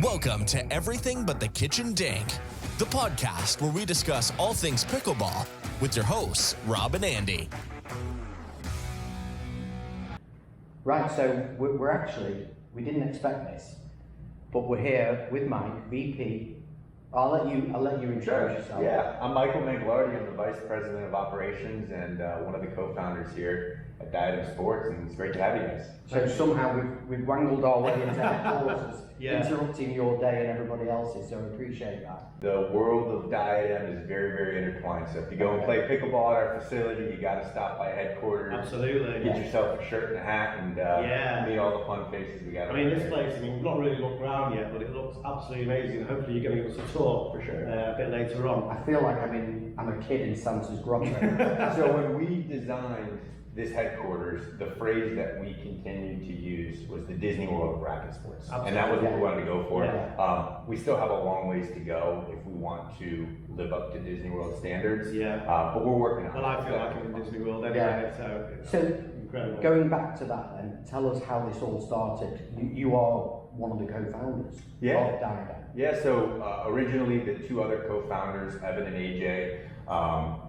Welcome to Everything But the Kitchen Dink, the podcast where we discuss all things pickleball with your hosts, Rob and Andy. Right, so we didn't expect this, but we're here with Mike, VP. I'll let you introduce yourself. Yeah, I'm Michael Manglardi. I'm the Vice President of Operations and one of the co-founders here at Diadem Sports, and it's great to have you guys. So somehow we've wangled our way into headquarters, interrupting your day and everybody else's, so I appreciate that. The world of Diadem is very, very intertwined. So if you go and play pickleball at our facility, you got to stop by headquarters. Absolutely. Get yourself a shirt and a hat and meet all the fun faces we got. I mean, this place, we've not really looked around yet, but it looks absolutely amazing. Hopefully you're going to give us a tour For sure. a bit later on. I feel like I'm a kid in Santa's grotto. So when we designed this headquarters, the phrase that we continued to use was the Disney World of racket sports. Absolutely. And that was what we wanted to go for. Yeah. We still have a long ways to go if we want to live up to Disney World standards. Yeah. But we're working on it. Well, I feel like I'm in Disney World anyway, Yeah. so it's So incredible. going back to that then, tell us how this all started. You are one of the co-founders of Diadem. Yeah, so originally the two other co-founders, Evan and AJ,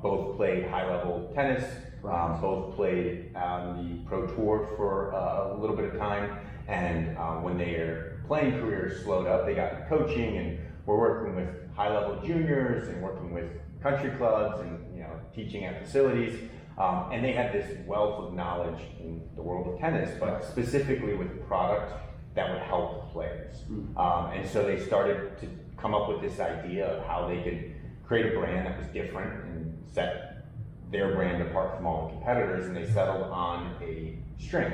both played high-level tennis. Both played on the Pro Tour for a little bit of time, and when their playing careers slowed up, they got into coaching, and we're working with high-level juniors and working with country clubs and teaching at facilities. And they had this wealth of knowledge in the world of tennis, but specifically with product that would help players. And so they started to come up with this idea of how they could create a brand that was different and set their brand apart from all the competitors, and they settled on a string,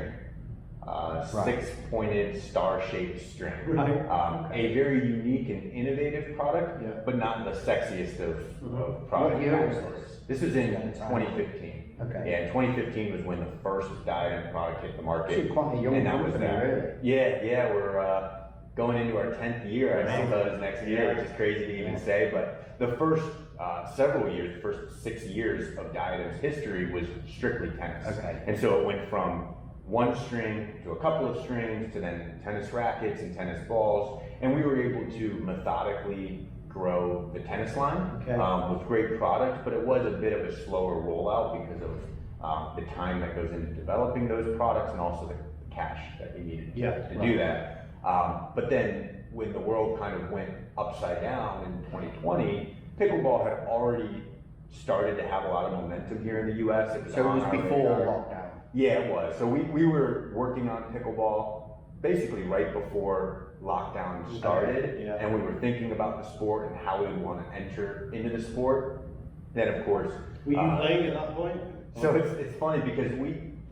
six-pointed star-shaped string. A very unique and innovative product, but not the sexiest of product. What year was this? This was in 2015. Okay. Yeah, 2015 was when the first Diadem product hit the market. Actually quite a young and that company, was that. really. Yeah, we're going into our 10th year, I suppose, next year, which is crazy to even say, but the first several years, the first 6 years of Diadem's history was strictly tennis. Okay. And so it went from one string to a couple of strings to then tennis rackets and tennis balls, and we were able to methodically grow the tennis line with great product, but it was a bit of a slower rollout because of the time that goes into developing those products and also the cash that we needed to do that. But then when the world kind of went upside down in 2020, pickleball had already started to have a lot of momentum here in the US. So it was before lockdown? Yeah, it was. So we were working on pickleball basically right before lockdown started, and we were thinking about the sport and how we would want to enter into the sport. Then of course... Were you playing at that point? So it's funny because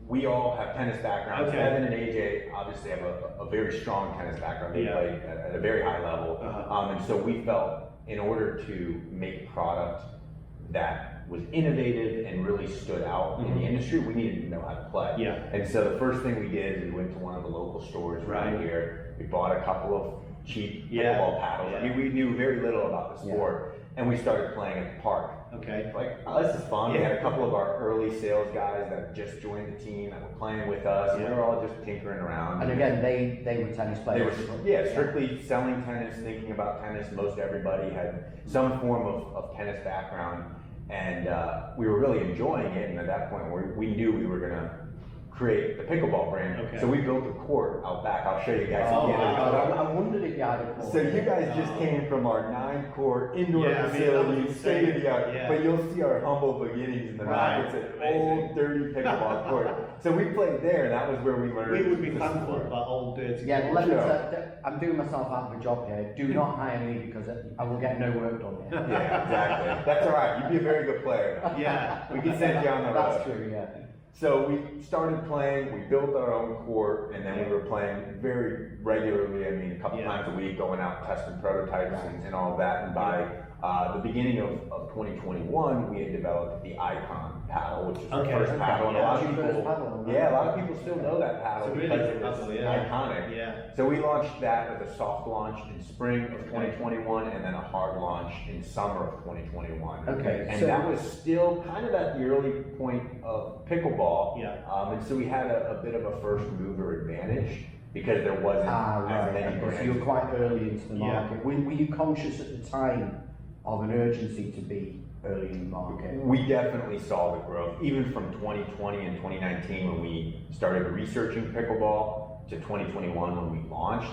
we all have tennis backgrounds. Evan and AJ obviously have a very strong tennis background. They play at a very high level. And so we felt in order to make product that was innovative and really stood out in the industry, we needed to know how to play. And so the first thing we did is we went to one of the local stores around here. We bought a couple of cheap pickleball paddles. I mean, we knew very little about the sport, and we started playing at the park. Like, oh, this is fun. We had a couple of our early sales guys that just joined the team that were playing with us, and we were all just tinkering around. And again, they were tennis players. They were, strictly selling tennis, thinking about tennis. Most everybody had some form of tennis background, and we were really enjoying it. And at that point, we knew we were going to create the pickleball brand. So we built a court out back. I'll show you guys. I wondered if you had a court. So you guys just came from our 9-court indoor facility, state of the art. But you'll see our humble beginnings in the back. It's an old, dirty pickleball court. So we played there, and that was where we learned. We would be thankful for that old dirty. Yeah, let me I'm doing myself out of a job here. Do not hire me because I will get no work done here. Yeah, exactly. That's all right. You'd be a very good player. We can send you on the road. That's true. Yeah. So we started playing, we built our own court, and then we were playing very regularly, I mean, a couple times a week, going out testing prototypes and all of that. And by the beginning of 2021, we had developed the Icon paddle, which is our first paddle. And a lot of people still know that paddle because it was iconic. So we launched that with a soft launch in spring of 2021 and then a hard launch in summer of 2021. And that was still kind of at the early point of pickleball. And so we had a bit of a first mover advantage. because there wasn't Right. as many Okay. So brands. you were quite early into the Yeah. market. Were you conscious at the time of an urgency to be early in the market? We definitely saw the growth, even from 2020 and 2019 when we started researching pickleball to 2021 when we launched.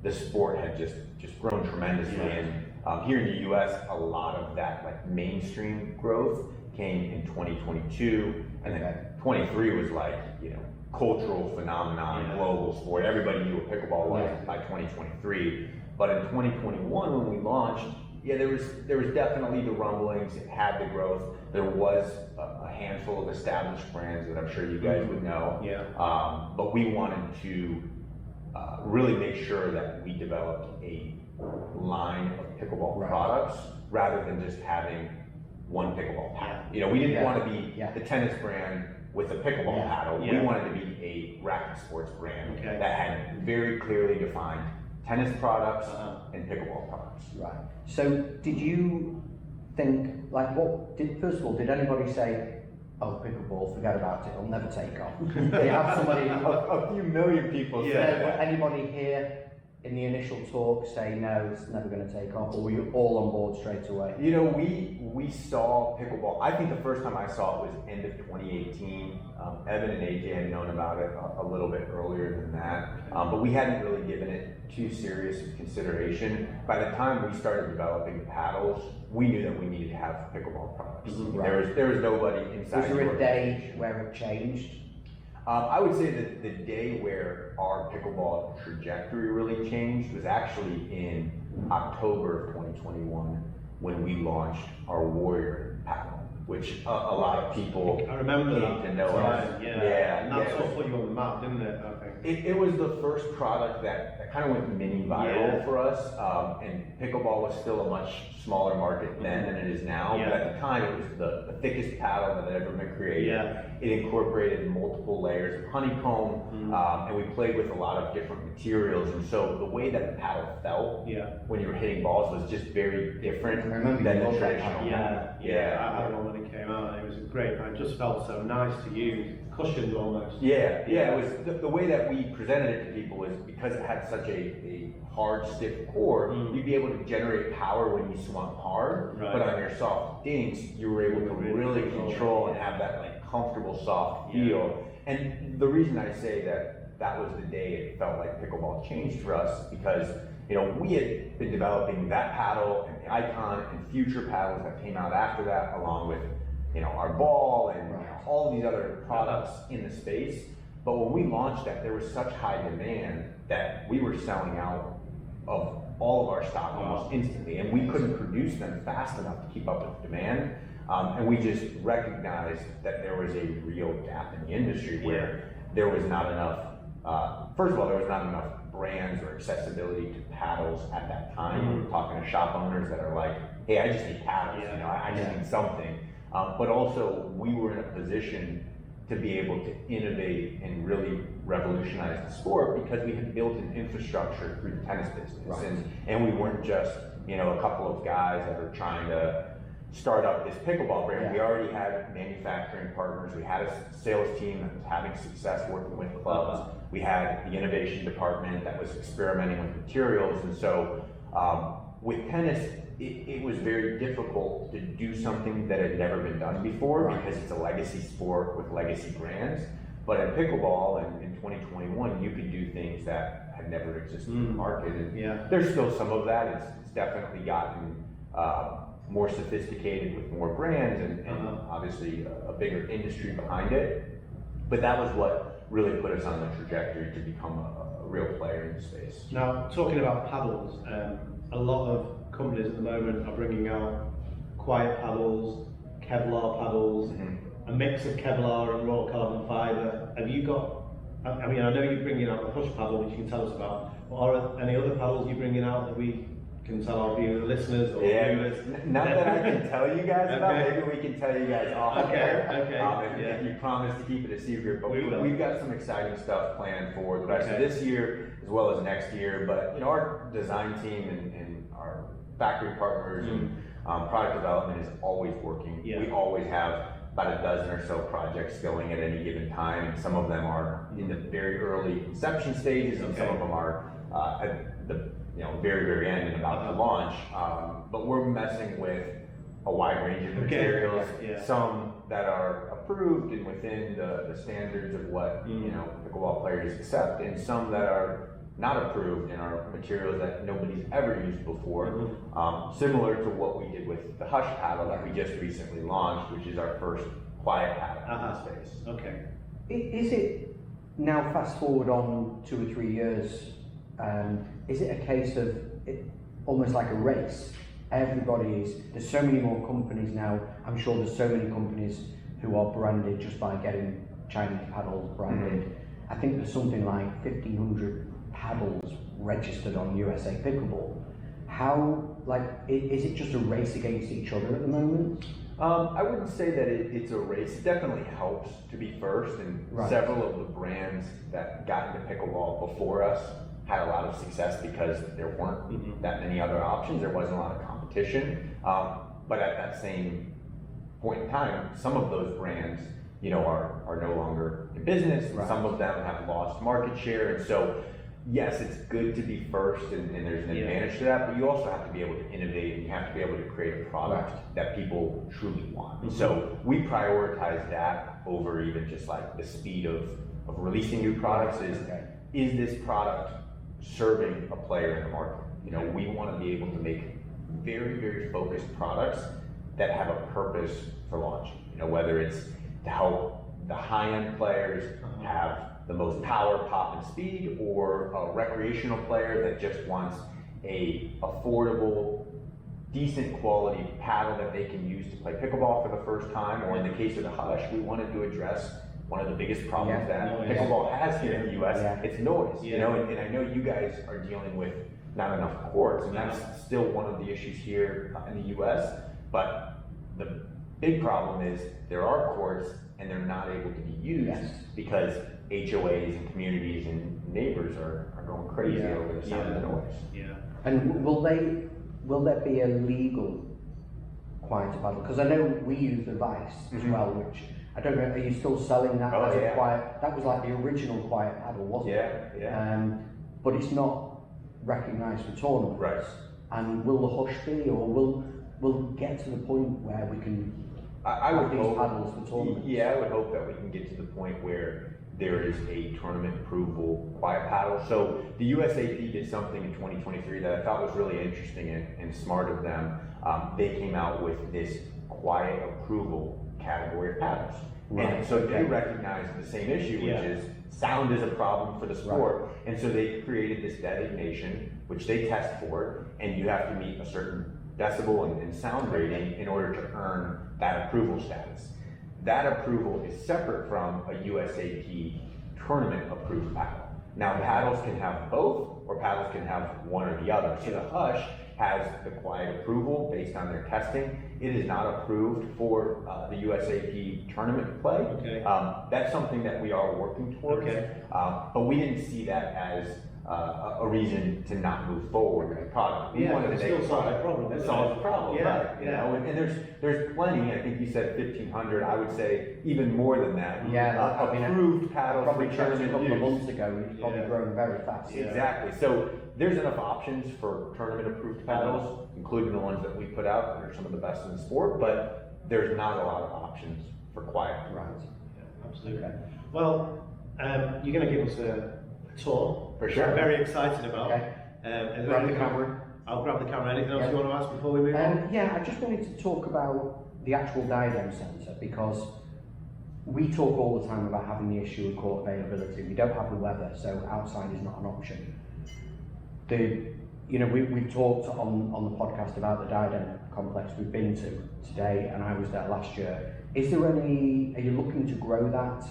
The sport had just grown tremendously, and here in the U.S., a lot of that like mainstream growth came in 2022, and then 23 was like cultural phenomenon, global sport. Everybody knew what pickleball was by 2023, but in 2021 when we launched, there was definitely the rumblings. It had the growth. There was a handful of established brands that I'm sure you guys would know. But we wanted to really make sure that we developed a line of pickleball products rather than just having one pickleball paddle. We didn't want to be the tennis brand with a pickleball paddle. We wanted to be a racket sports brand that had very clearly defined tennis products and pickleball products. Right. So did you think, first of all, did anybody say, oh, pickleball, forget about it, it'll never take off? Did you have somebody, a few million people said that. Anybody here in the initial talk say, no, it's never going to take off, or were you all on board straight away? We saw pickleball. I think the first time I saw it was end of 2018. Evan and AJ had known about it a little bit earlier than that, but we hadn't really given it too serious of consideration. By the time we started developing paddles, we knew that we needed to have pickleball products. There was nobody inside. Was there a day where it changed? I would say that the day where our pickleball trajectory really changed was actually in October of 2021 when we launched our Warrior paddle, which a lot of people I remember came to know us. And that sort of put you on the map, didn't it? I think. It was the first product that kind of went mini viral for us, and pickleball was still a much smaller market then than it is now. But at the time, it was the thickest paddle that had ever been created. It incorporated multiple layers of honeycomb, and we played with a lot of different materials. And so the way that the paddle felt when you were hitting balls was just very different than the traditional. I remember when it came out. It was great. It just felt so nice to use. Cushioned almost. It was the way that we presented it to people was because it had such a hard, stiff core. You'd be able to generate power when you swung hard, but on your soft dinks, you were able to really control and have that like comfortable, soft feel. And the reason I say that was the day it felt like pickleball changed for us because we had been developing that paddle and the Icon and future paddles that came out after that, along with our ball and all these other products in the space. But when we launched that, there was such high demand that we were selling out of all of our stock almost instantly, and we couldn't produce them fast enough to keep up with demand. And we just recognized that there was a real gap in the industry where there was not enough, first of all, there was not enough brands or accessibility to paddles at that time. We're talking to shop owners that are like, hey, I just need paddles, I just need something. But also, we were in a position to be able to innovate and really revolutionize the sport because we had built an infrastructure through the tennis business. And we weren't just, a couple of guys that were trying to start up this pickleball brand. We already had manufacturing partners. We had a sales team that was having success working with clubs. We had the innovation department that was experimenting with materials. And so with tennis, it was very difficult to do something that had never been done before because it's a legacy sport with legacy brands. But in pickleball in 2021, you could do things that had never existed in the market. And there's still some of that. It's definitely gotten more sophisticated with more brands and obviously a bigger industry behind it. But that was what really put us on the trajectory to become a real player in the space. Now, talking about paddles, a lot of companies at the moment are bringing out quiet paddles, Kevlar paddles, a mix of Kevlar and raw carbon fiber. Have you got, I mean, I know you're bringing out the push paddle, which you can tell us about, but are any other paddles you're bringing out that we can tell our listeners or viewers? Not that I can tell you guys about, maybe we can tell you guys off air. If you promise to keep it a secret, but we've got some exciting stuff planned for the rest of this year as well as next year. But our design team and our factory partners and product development is always working. We always have about a dozen or so projects going at any given time, and some of them are in the very early conception stages, and some of them are at the very, very end and about to launch. But we're messing with a wide range of materials, some that are approved and within the standards of what pickleball players accept, and some that are not approved and are materials that nobody's ever used before. Similar to what we did with the Hush paddle that we just recently launched, which is our first quiet paddle in the space. Okay. Is it now, fast forward on 2 or 3 years, is it a case of almost like a race? There's so many more companies now. I'm sure there's so many companies who are branded just by getting Chinese paddles branded. I think there's something like 1,500 paddles registered on USA Pickleball. Is it just a race against each other at the moment? I wouldn't say that it's a race. It definitely helps to be first, and several of the brands that got into pickleball before us had a lot of success because there weren't that many other options. There wasn't a lot of competition. But at that same point in time, some of those brands, are no longer in business. Some of them have lost market share, and so yes, it's good to be first, and there's an advantage to that. But you also have to be able to innovate, and you have to be able to create a product that people truly want. And so we prioritize that over even just like the speed of releasing new products. Is this product serving a player in the market? We want to be able to make very, very focused products that have a purpose for launch. Whether it's to help the high-end players have the most power, pop, and speed, or a recreational player that just wants a affordable, decent quality paddle that they can use to play pickleball for the first time. Or in the case of the Hush, we wanted to address one of the biggest problems that pickleball has here in the US. It's noise, and I know you guys are dealing with not enough courts, and that's still one of the issues here in the US. But the big problem is there are courts and they're not able to be used because HOAs and communities and neighbors are going crazy over the sound of the noise. And will there be a legal quiet paddle? Because I know we use the Vice as well, which I don't know, are you still selling that as a quiet? That was like the original quiet paddle, wasn't it? But it's not recognised for tournaments. And will the Hush be, or will get to the point where we can have these paddles for tournaments? Yeah, I would hope that we can get to the point where there is a tournament approvable quiet paddle. So the USAP did something in 2023 that I thought was really interesting and smart of them. They came out with this quiet approval category of paddles. And so they recognized the same issue, which is sound is a problem for the sport. And so they created this designation, which they test for, and you have to meet a certain decibel and sound rating in order to earn that approval status. That approval is separate from a USAP tournament approved paddle. Now paddles can have both, or paddles can have one or the other. So the Hush has the quiet approval based on their testing. It is not approved for the USAP tournament play. That's something that we are working towards, but we didn't see that as a reason to not move forward with the product. We wanted to make a product that solves the problem, and there's plenty. I think you said 1,500. I would say even more than that. Approved paddles probably for checked a tournament couple of use. months ago. It's probably grown very fast. Exactly. So there's enough options for tournament approved paddles, including the ones that we put out that are some of the best in the sport. But there's not a lot of options for quiet. Absolutely. Well, you're going to give us a tour. For sure. I'm very excited about. Grab the camera. I'll grab the camera. Anything else you want to ask before we move on? Yeah, I just wanted to talk about the actual Diadem Centre, because we talk all the time about having the issue of court availability. We don't have the weather, so outside is not an option. We've talked on the podcast about the Diadem complex we've been to today, and I was there last year. Are you looking to grow that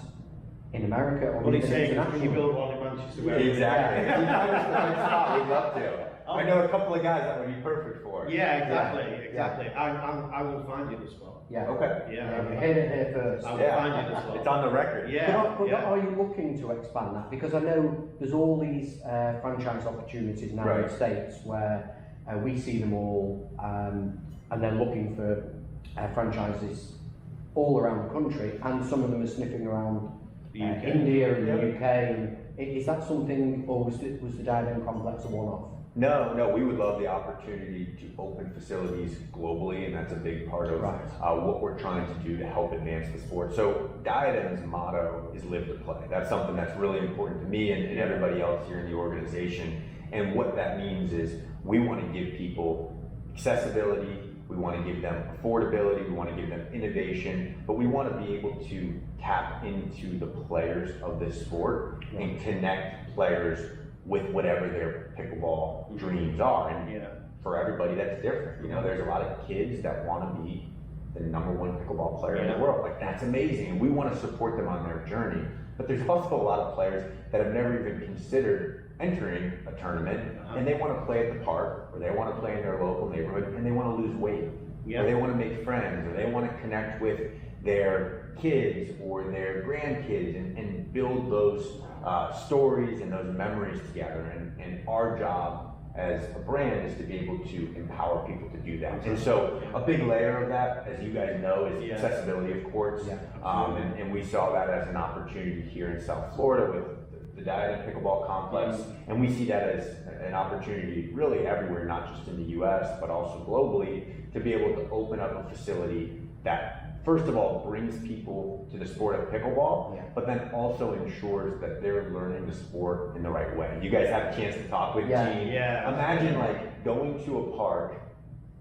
in America, or what he's saying is, when internationally? you build one in Manchester, Exactly. If you find us the right spot, we'd love to. I know a couple of guys that would be perfect for it. Exactly. I will find you the spot. Okay. You heard it here first. I will find you the spot. It's on the record. But are you looking to expand that? Because I know there's all these franchise opportunities now in the States where we see them all, and they're looking for franchises all around the country, and some of them are sniffing around The UK. India and the UK. And is that something, or was the Diadem complex a one-off? No, we would love the opportunity to open facilities globally, and that's a big part of what we're trying to do to help advance the sport. So Diadem's motto is live to play. That's something that's really important to me and everybody else here in the organization. And what that means is we want to give people accessibility, we want to give them affordability, we want to give them innovation, but we want to be able to tap into the players of this sport and connect players with whatever their pickleball dreams are. And for everybody, that's different. You know, there's a lot of kids that want to be the #1 pickleball player in the world. Like, that's amazing. And we want to support them on their journey. But there's also a lot of players that have never even considered entering a tournament, and they want to play at the park, or they want to play in their local neighborhood, and they want to lose weight, or they want to make friends, or they want to connect with their kids or their grandkids and build those stories and those memories together. And our job as a brand is to be able to empower people to do that. And so a big layer of that, as you guys know, is accessibility of courts. And we saw that as an opportunity here in South Florida with the Diadem Pickleball Complex. And we see that as an opportunity really everywhere, not just in the US, but also globally, to be able to open up a facility that first of all brings people to the sport of pickleball, but then also ensures that they're learning the sport in the right way. You guys have a chance to talk with Gene. Imagine like going to a park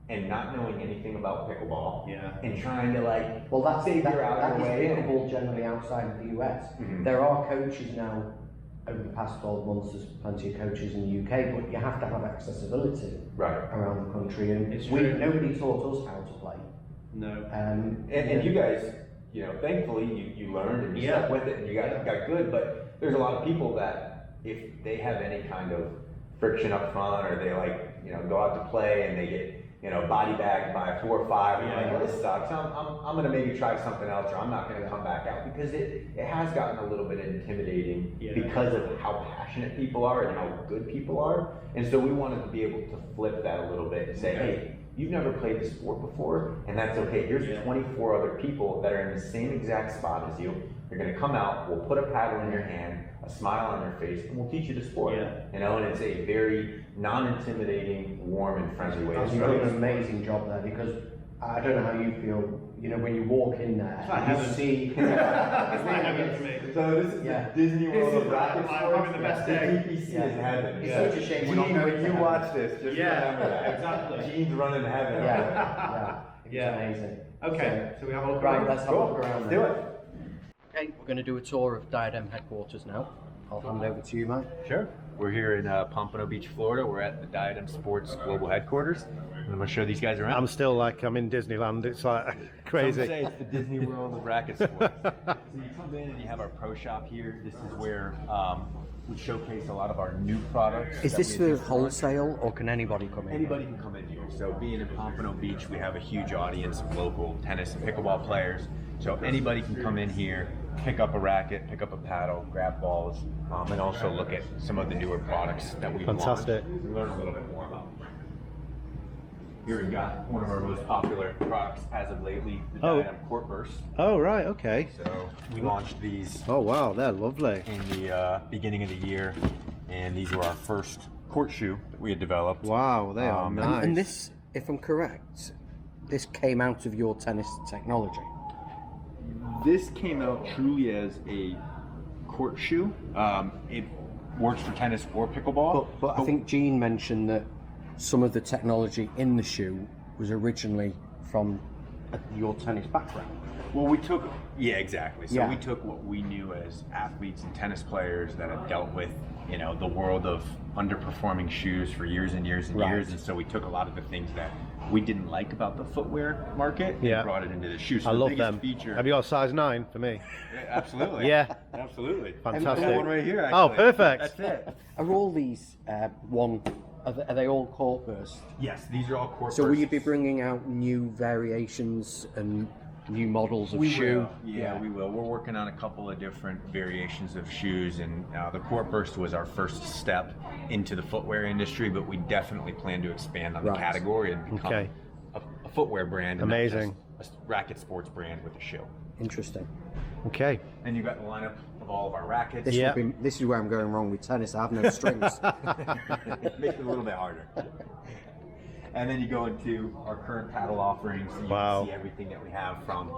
and not knowing anything about pickleball and trying to like figure out a way. Pickleball generally outside of the US. There are coaches now. Over the past 12 months, there's plenty of coaches in the UK, but you have to have accessibility around the country, and nobody taught us how to play. No. And you guys, you know, thankfully you learned and you stuck with it and you got good, but there's a lot of people that if they have any kind of friction up front, or they like, you know, go out to play and they get, you know, body bagged by a 4 or 5, and you're like, well, this sucks, I'm gonna maybe try something else, or I'm not gonna come back out, because it has gotten a little bit intimidating because of how passionate people are and how good people are. And so we wanted to be able to flip that a little bit and say, hey, you've never played the sport before, and that's okay. Here's 24 other people that are in the same exact spot as you. You're gonna come out, we'll put a paddle in your hand, a smile on your face, and we'll teach you the sport. You know, and it's a very non-intimidating, warm, and friendly way. You've done an amazing job there, because I don't know how you feel, you know, when you walk in there, you see... It's like heaven for me. So this is the Disney World of racket sports. I'm having the best day. DPC is heaven. It's such a shame we're not going when you watch this, just remember that. Exactly. Gene's running heaven. It's amazing. Okay, so we have a look Right, around. let's have a look around. Let's do it. Okay, we're going to do a tour of Diadem headquarters now. I'll hand over to you, Mike. Sure. We're here in Pompano Beach, Florida. We're at the Diadem Sports Global Headquarters. I'm going to show these guys around. I'm still like I'm in Disneyland. It's like crazy. Some say it's the Disney World of racket sports. So you come in and you have our pro shop here. This is where we showcase a lot of our new products. Is this for wholesale, or can anybody come in? Anybody can come in here. So being in Pompano Beach, we have a huge audience of local tennis and pickleball players. So anybody can come in here, pick up a racket, pick up a paddle, grab balls, and also look at some of the newer products that we've Fantastic. launched. Learn a little bit more about them. Here we've got one of our most popular products as of lately, the Diadem Court Burst. Oh, right, okay. So we launched these Oh, wow, they're lovely. in the beginning of the year, and these were our first court shoe that we had developed. Wow, they are nice. And this, if I'm correct, this came out of your tennis technology. This came out truly as a court shoe. It works for tennis or pickleball. But I think Gene mentioned that some of the technology in the shoe was originally from your tennis background. Well, we took, exactly. So Yeah. we took what we knew as athletes and tennis players that had dealt with, you know, the world of underperforming shoes for years and years and years. And so we took a lot of the things that we didn't like about the footwear market and brought it into the shoe. So I the love biggest them. Feature, Have you got a size 9 for me? Absolutely. Yeah. Absolutely. Fantastic. I got one right here, actually. Oh, perfect. That's it. Are all these are they all court burst? Yes, these are all court So will you bursts. be bringing out new variations and new models of We shoe? will. Yeah, we will. We're working on a couple of different variations of shoes, and the Court Burst was our first step into the footwear industry, but we definitely plan to expand on the category and become a footwear brand. And Amazing. not just a racket sports brand with a shoe. Interesting. Okay. And you got the lineup of all of our rackets. This is where I'm going wrong with tennis. I have no strings. Makes it a little bit harder. And then you go into our current paddle offerings. So you can see everything that we have, from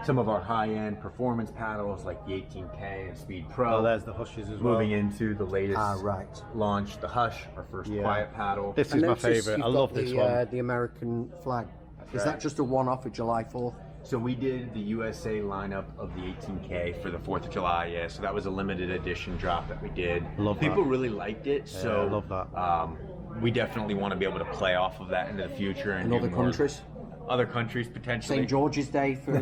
some of our high-end performance paddles like the 18K and Speed Pro. Oh, there's the Hushes as well. Moving into the latest right. launch, the Hush, our first quiet paddle. This is my favorite. I love this one. The American flag. Is that just a one-off for July 4th? So we did the USA lineup of the 18K for the 4th of July, yeah. So that was a limited edition drop that we did. Love People that. really liked it, so I love that. We definitely want to be able to play off of that into the future. And In other do more. countries? Other countries, potentially. St. George's Day for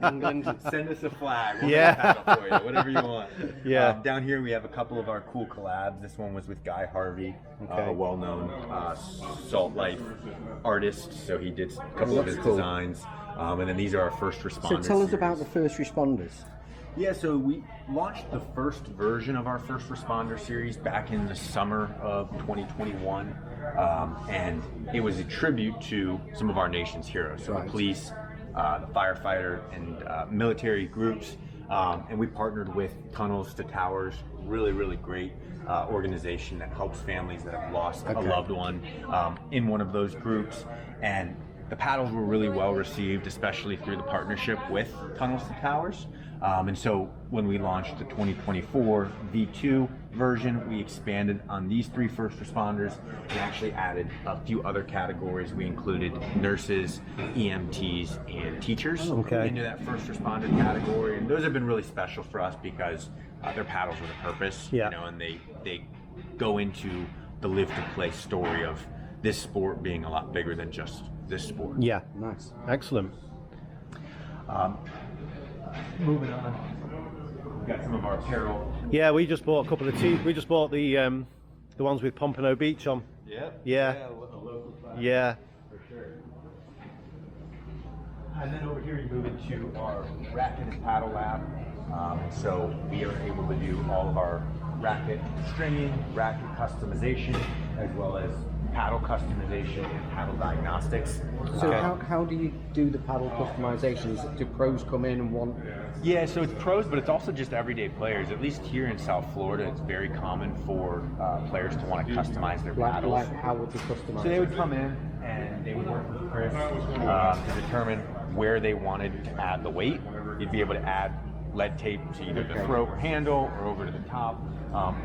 England. Send us a flag. We'll Yeah. make a paddle for you, whatever you want. Yeah. Down here we have a couple of our cool collabs. This one was with Guy Harvey, a well-known Salt Life artist. So he did a couple of his designs. And then these are our first responders. So tell us about the first responders. Yeah, so we launched the first version of our first responder series back in the summer of 2021. And it was a tribute to some of our nation's heroes. So the police, the firefighter, and military groups. And we partnered with Tunnels to Towers, really, really great organization that helps families that have lost a loved one in one of those groups. And the paddles were really well received, especially through the partnership with Tunnels to Towers. And so when we launched the 2024 V2 version, we expanded on these 3 first responders and actually added a few other categories. We included nurses, EMTs, and teachers into that first responder category. And those have been really special for us because they're paddles with a purpose, you know, and they go into the live to play story of this sport being a lot bigger than just this sport. Yeah. Nice. Excellent. Moving on, we've got some of our apparel. Yeah, we just bought a couple of we just bought the ones with Pompano Beach on. Yeah. Yeah. For sure. And then over here you move into our racket and paddle lab. So we are able to do all of our racket stringing, racket customization, as well as paddle customization and paddle diagnostics. So how do you do the paddle customizations? Do pros come in and want? Yeah, so it's pros, but it's also just everyday players. At least here in South Florida, it's very common for players to want to customize their paddles. Like how would you customize? So they would come in and they would work with Chris to determine where they wanted to add the weight. You'd be able to add lead tape to either the throat or handle or over to the top.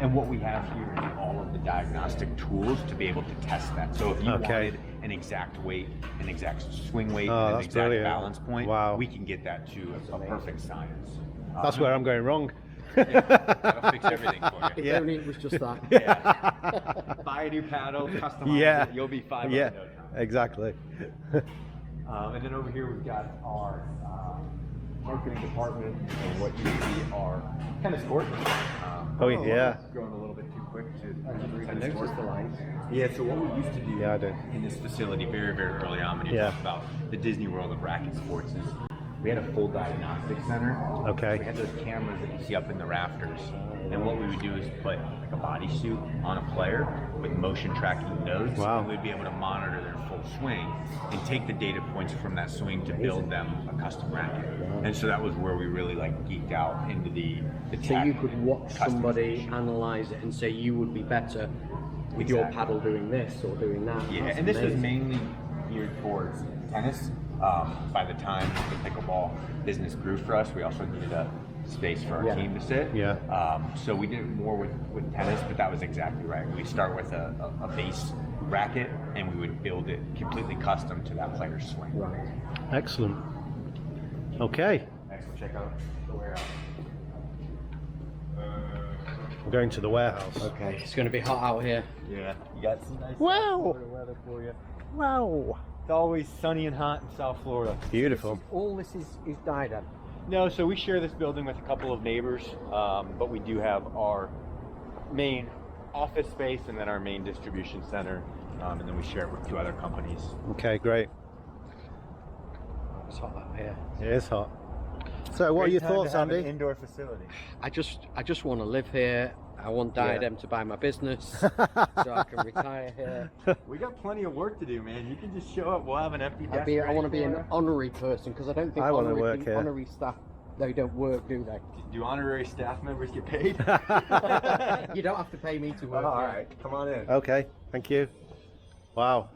And what we have here is all of the diagnostic tools to be able to test that. So if you wanted an exact weight, an exact swing weight, and an exact balance point, we can get that to a perfect science. That's where I'm going wrong. That'll fix everything for you. If only it was just that. Buy a new paddle, customize it, you'll be 5 Yeah, in no time. exactly. And then over here we've got our marketing department and what you see are tennis court. Going a little bit too quick to Tennis court. The lines. Yeah, so what we used to do I do. in this facility very, very early on when you talk about the Disney World of racket sports is we had a full diagnostic center. Okay. We had those cameras that you see up in the rafters. And what we would do is put like a bodysuit on a player with motion tracking nodes. Wow. And we'd be able to monitor their full swing and take the data points from that swing to build them a custom racket. And so that was where we really like geeked out into the So tech you could watch somebody customization. analyze it and say you would be better with your paddle doing this or doing that. Yeah, That's and this was amazing. mainly geared towards tennis. By the time the pickleball business grew for us, we also needed a space for our team to sit. So we did more with tennis, but that was exactly right. We start with a base racket, and we would build it completely custom to that player's swing. Right. Excellent. Okay. Next, we'll check out the warehouse. We're going to the warehouse. Okay, it's going to be hot out here. Yeah, you got some nice Wow. weather for you. Wow. It's always sunny and hot in South Florida. Beautiful. All this is Diadem. No, so we share this building with a couple of neighbors, but we do have our main office space and then our main distribution center, and then we share it with 2 other companies. Okay, great. It's hot out here. It is hot. So, what are your thoughts, Andy? Indoor facility. I just want to live here. I want Diadem to buy my business so I can retire here. We got plenty of work to do, man. You can just show up. We'll have an empty desk. I want to be an honorary person because I don't think honorary staff, they don't work, do they? Do honorary staff members get paid? You don't have to pay me to work. All right, come on in. Okay, thank you. Wow.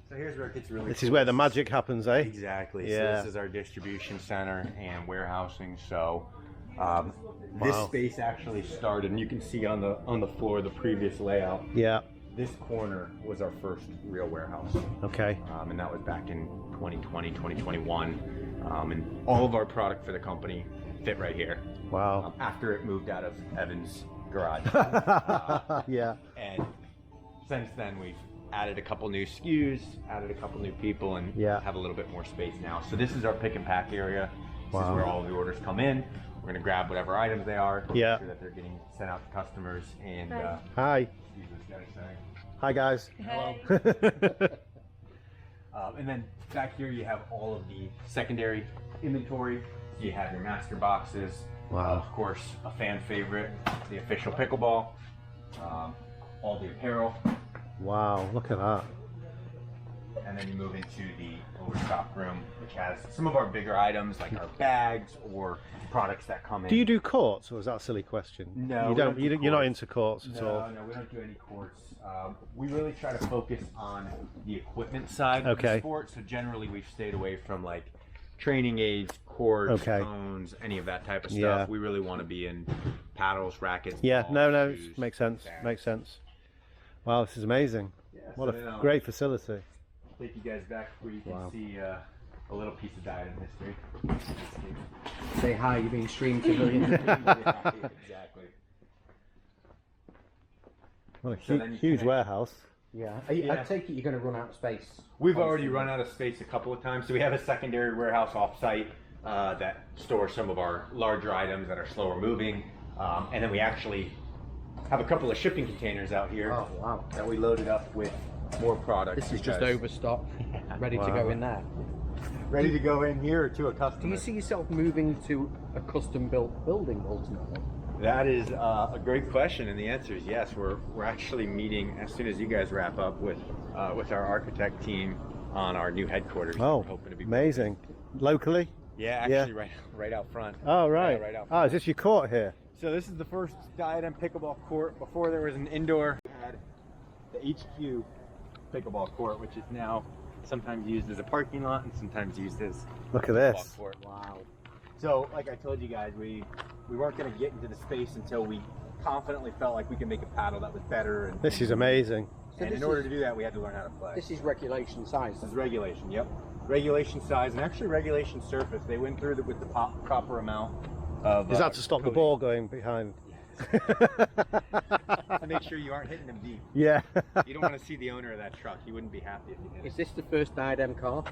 So here's where it gets really This cool. is where the magic happens, eh? Exactly. Yeah. So this is our distribution center and warehousing. So this space actually started, and you can see on the floor the previous layout. Yeah. This corner was our first real warehouse. Okay. And that was back in 2020, 2021. And all of our product for the company fit right here. Wow. After it moved out of Evan's garage. Yeah. And since then we've added a couple new SKUs, added a couple new people, and have a little bit more space now. So this is our pick and pack area. This is where all the orders come in. We're gonna grab whatever items they are, make sure that they're getting sent out to customers. And hi. Hi guys. Hey. And then back here you have all of the secondary inventory. You have your master boxes. Wow. Of course, a fan favorite, the official pickleball. All the apparel. Wow, look at that. And then you move into the overstock room, which has some of our bigger items like our bags or products that come in. Do you do courts, or is that a silly question? No, you don't. You're not into courts at all. No, we don't do any courts. We really try to focus on the equipment side of the sport. So generally, we've stayed away from like training aids, cords, cones, any of that type of stuff. We really want to be in paddles, rackets. No, shoes, makes sense. bags. Makes sense. Wow, this is amazing. What a great facility. Take you guys back where you can see a little piece of Diadem history. Say hi, you're being streamed to millions of people. Exactly. What a huge warehouse. Yeah. I take it you're going to run out of space. We've already run out of space a couple of times, so we have a secondary warehouse off-site that stores some of our larger items that are slower moving, and then we actually have a couple of shipping containers out here that we loaded up with more products. This is just overstock, ready to go in there. Ready to go in here or to a customer. Do you see yourself moving to a custom-built building ultimately? That is a great question, and the answer is yes. We're actually meeting as soon as you guys wrap up with our architect team on our new headquarters. Oh, we're hoping to be amazing! Locally? Yeah, actually, right out front. Oh, right. Yeah, right out front. Oh, is this your court here? So this is the first Diadem pickleball court. Before there was an indoor. We had the HQ pickleball court, which is now sometimes used as a parking lot and sometimes used as look at this court. Wow. So like I told you guys, we weren't going to get into the space until we confidently felt like we could make a paddle that was better. And this is amazing. And in order to do that, we had to learn how to play. This is regulation size. This is regulation, yep. Regulation size and actually regulation surface. They went through with the proper amount of is that to stop the ball going behind? To make sure you aren't hitting them deep. Yeah. You don't want to see the owner of that truck. He wouldn't be happy if you did. Is this the first Diadem car?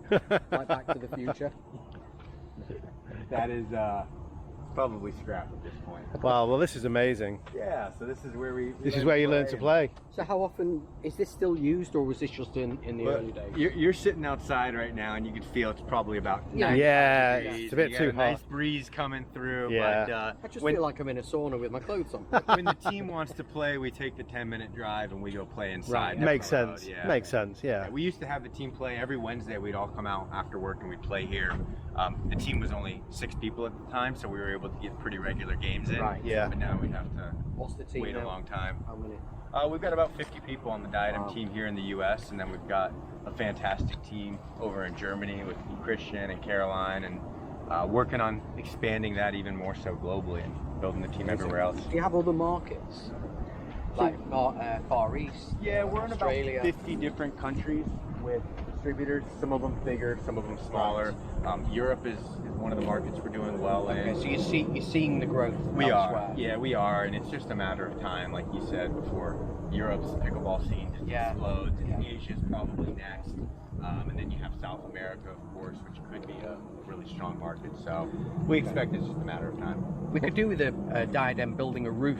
Like Back to the Future? That is probably scrap at this point. Wow, well this is amazing. Yeah, so this is where you learn to play. So how often is this still used, or was this just in the early days? You're sitting outside right now, and you can feel it's probably about it's a bit too hot. Nice breeze coming through. Yeah. But, I just feel like I'm in a sauna with my clothes on. when the team wants to play, we take the 10-minute drive and we go play inside. Right. Makes sense. Yeah. Makes sense. Yeah. We used to have the team play every Wednesday. We'd all come out after work and we'd play here. The team was only 6 people at the time, so we were able to get pretty regular games in. Right. Yeah. But now we have to What's the team wait now? a long time. How many? We've got about 50 people on the Diadem team here in the U.S., and then we've got a fantastic team over in Germany with Christian and Caroline, and working on expanding that even more so globally and building the team everywhere else. Do you have other markets? Like Far East? Yeah, we're in about Australia. 50 different countries with distributors, some of them bigger, some of them smaller. Europe is one of the markets we're doing well in. Okay, so you're seeing the growth We elsewhere. are, yeah, we are, and it's just a matter of time, like you said before. Europe's pickleball scene just explodes, and Asia's probably next, and then you have South America, of course, which could be a really strong market. So we expect it's just a matter of time. We could do with a Diadem building a roof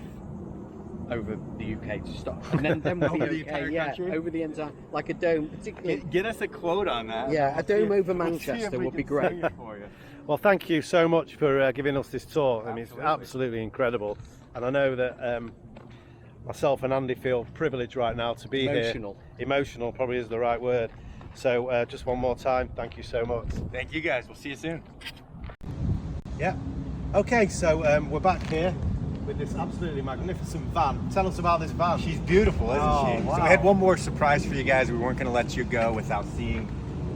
over the UK to start, and then we'll Over be the entire okay. country? Over the entire, like a dome, particularly. Get us a quote on that. Yeah, a dome over We'll see if Manchester we would be can sing great. it for you. Well, thank you so much for giving us this tour. I mean, it's absolutely incredible. And I know that myself and Andy feel privileged right now to be here. Emotional probably is the right word. So just one more time, thank you so much. Thank you guys. We'll see you soon. Yeah. Okay, so we're back here with this absolutely magnificent van. Tell us about this van. She's beautiful, isn't she? Wow. So we had one more surprise for you guys. We weren't going to let you go without seeing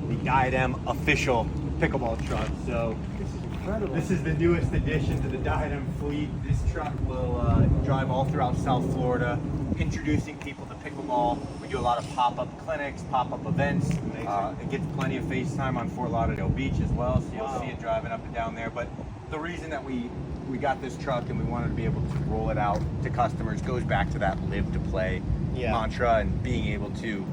the Diadem official pickleball truck. So This is incredible. this is the newest addition to the Diadem fleet. This truck will drive all throughout South Florida, introducing people to pickleball. We do a lot of pop-up clinics, pop-up events. It gets plenty of face time on Fort Lauderdale Beach as well, so you'll see it driving up and down there. But the reason that we got this truck and we wanted to be able to roll it out to customers goes back to that live to play mantra, and being able to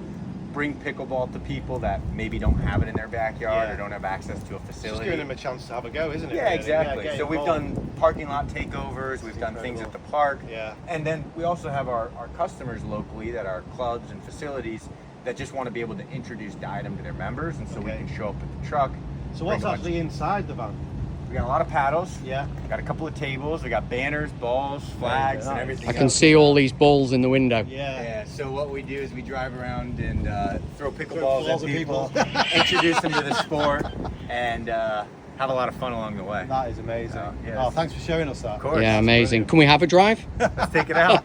bring pickleball to people that maybe don't have it in their backyard or don't have access to a facility. Just giving them a chance to have a go, isn't it? Yeah, really? exactly. Yeah, so we've done parking lot takeovers, we've done things at the park, and then we also have our customers locally that are clubs and facilities that just want to be able to introduce Diadem to their members, and so we can show up at the truck. So what's actually inside the van? We got a lot of paddles. Yeah. Got a couple of tables. We got banners, balls, flags, and everything. I can see all these balls in the window. Yeah. So what we do is we drive around and throw pickleballs at people, introduce them to the sport, and have a lot of fun along the way. That is amazing. Oh, thanks for showing us that. Of course. Yeah, amazing. Can we have a drive? Let's take it out.